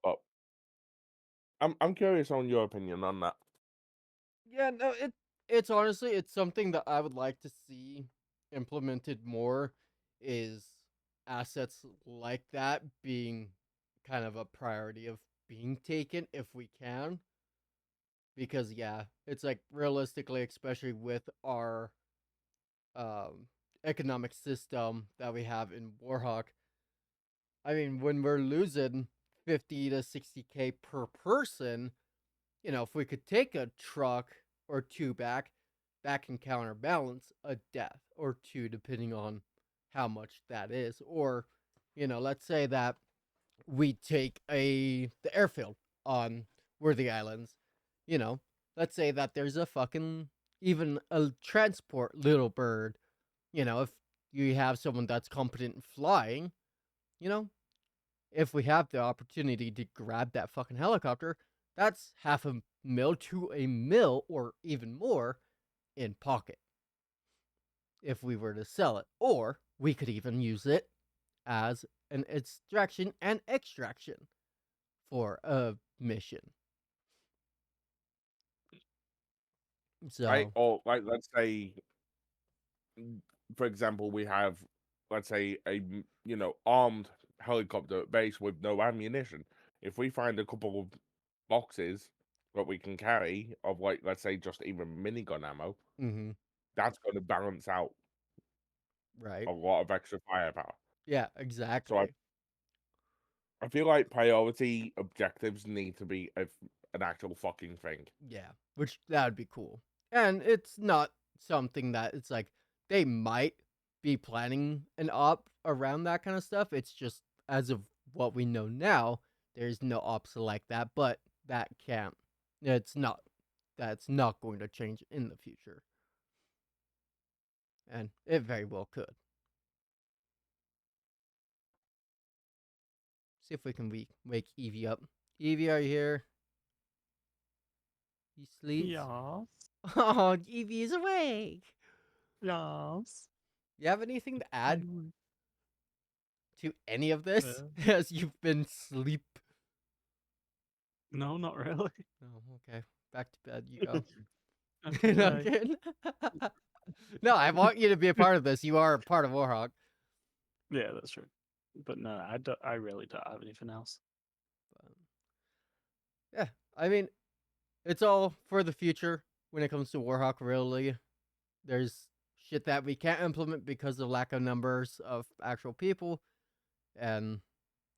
But I'm curious on your opinion on that. Yeah, no, it's honestly it's something that I would like to see implemented more is assets like that being kind of a priority of being taken if we can. Because yeah, it's like realistically, especially with our um economic system that we have in Warhawk, I mean when we're losing 50 to 60K per person, if we could take a truck or two back, that can counterbalance a death or two, depending on how much that is. Or, let's say that we take the airfield on Worthy Islands. You know, let's say that there's a fucking even a transport little bird. If you have someone that's competent in flying, you know, if we have the opportunity to grab that fucking helicopter, that's half a mil to a mil or even more in pocket if we were to sell it. Or we could even use it as an extraction and extraction for a mission. Right? So, Or like let's say, for example, we have, let's say, a armed helicopter at base with no ammunition. If we find a couple of boxes that we can carry of, like, let's say, just even minigun ammo, mm-hmm, that's going to balance out right. a lot of extra firepower. Yeah, So exactly. I feel like priority objectives need to be an actual fucking thing. Yeah, which that would be cool. And it's not something that it's like they might be planning an op around that kind of stuff. It's just as of what we know now, there's no ops like that, but that can't. It's not. That's not going to change in the future. And it very well could. See if we can wake Evie up. Evie, are you here? You sleep? Yes. Oh, Evie is awake. Yes. You have anything to add Um, to any of this as you've been sleep? No, not really. Oh, okay. Back to bed you go. Okay, No, I'm bye. kidding. No, I want you to be a part of this. You are a part of Warhawk. Yeah, that's true. But no, I really don't have anything else. But, yeah, I mean, it's all for the future when it comes to Warhawk, really. There's shit that we can't implement because of lack of numbers of actual people. And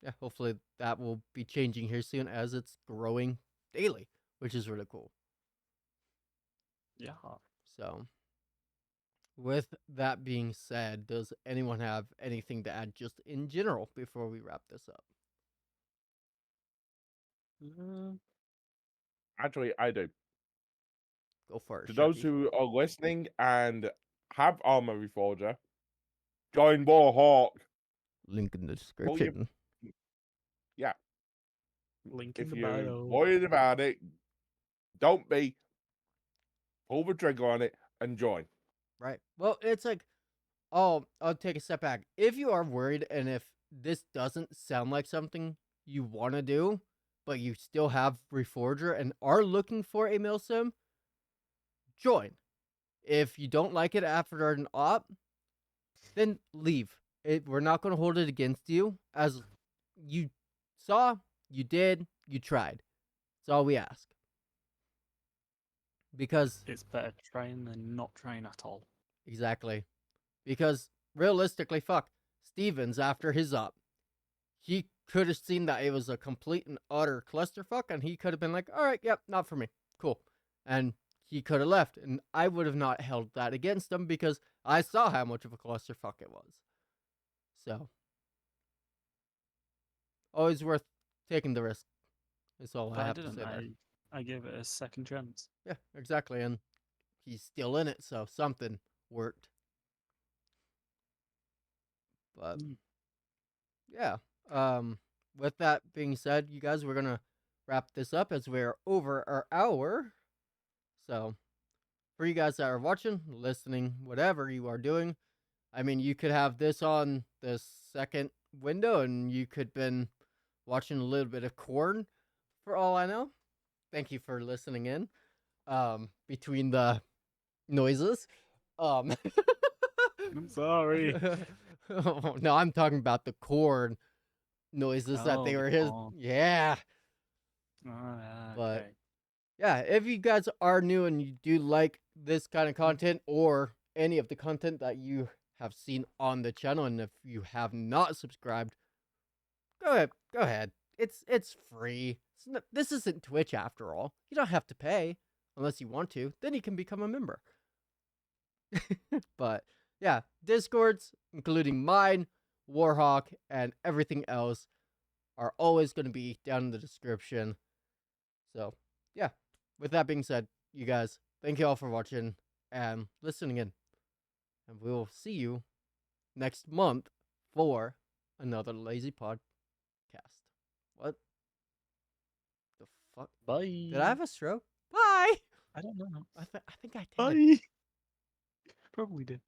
yeah, hopefully that will be changing here soon as it's growing daily, which is really cool. Yeah. So, with that being said, does anyone have anything to add just in general before we wrap this up? Actually, I do. Go for it. To those Sharky. who are listening and have Armor Reforger, join Warhawk. Link in the Pull your, description. yeah. Link in If the you're bio. worried about it, don't be. Pull the trigger on it and join. Right. Well, it's like, oh, I'll take a step back. If you are worried and if this doesn't sound like something you want to do, but you still have Reforger and are looking for a milsim, join. If you don't like it after an op, then leave. We're not going to hold it against you. As you saw, you did, you tried. That's all we ask. Because It's better trying than not trying at all. exactly. Because realistically, fuck, Stevens after his op, he could have seen that it was a complete and utter clusterfuck, and he could have been like, all right, yep, not for me. Cool. And he could have left, and I would have not held that against him because I saw how much of a clusterfuck it was. So, always worth taking the risk. That's all But I I have to didn't. say there. I gave it a second chance. Yeah, exactly. And he's still in it, so something worked. But Mm. yeah. With that being said, you guys, we're gonna wrap this up as we're over our hour. So for you guys that are watching, listening, whatever you are doing, I mean, you could have this on the second window, and you could been watching a little bit of corn, for all I know. Thank you for listening in. Between the noises. Um, I'm sorry. oh, no, I'm talking about the corn noises that they Oh, were the his. corn. Yeah, but Okay. yeah, if you guys are new and you do like this kind of content or any of the content that you have seen on the channel, and if you have not subscribed, go ahead. It's free. This isn't Twitch after all. You don't have to pay unless you want to. Then you can become a member. But yeah, Discords, including mine, Warhawk, and everything else, are always going to be down in the description. So yeah, with that being said, you guys, thank you all for watching and listening in. And we will see you next month for another Lazy Podcast. What the fuck? Bye. Did I have a stroke? Bye! I don't know. I think I did. Bye. Probably did.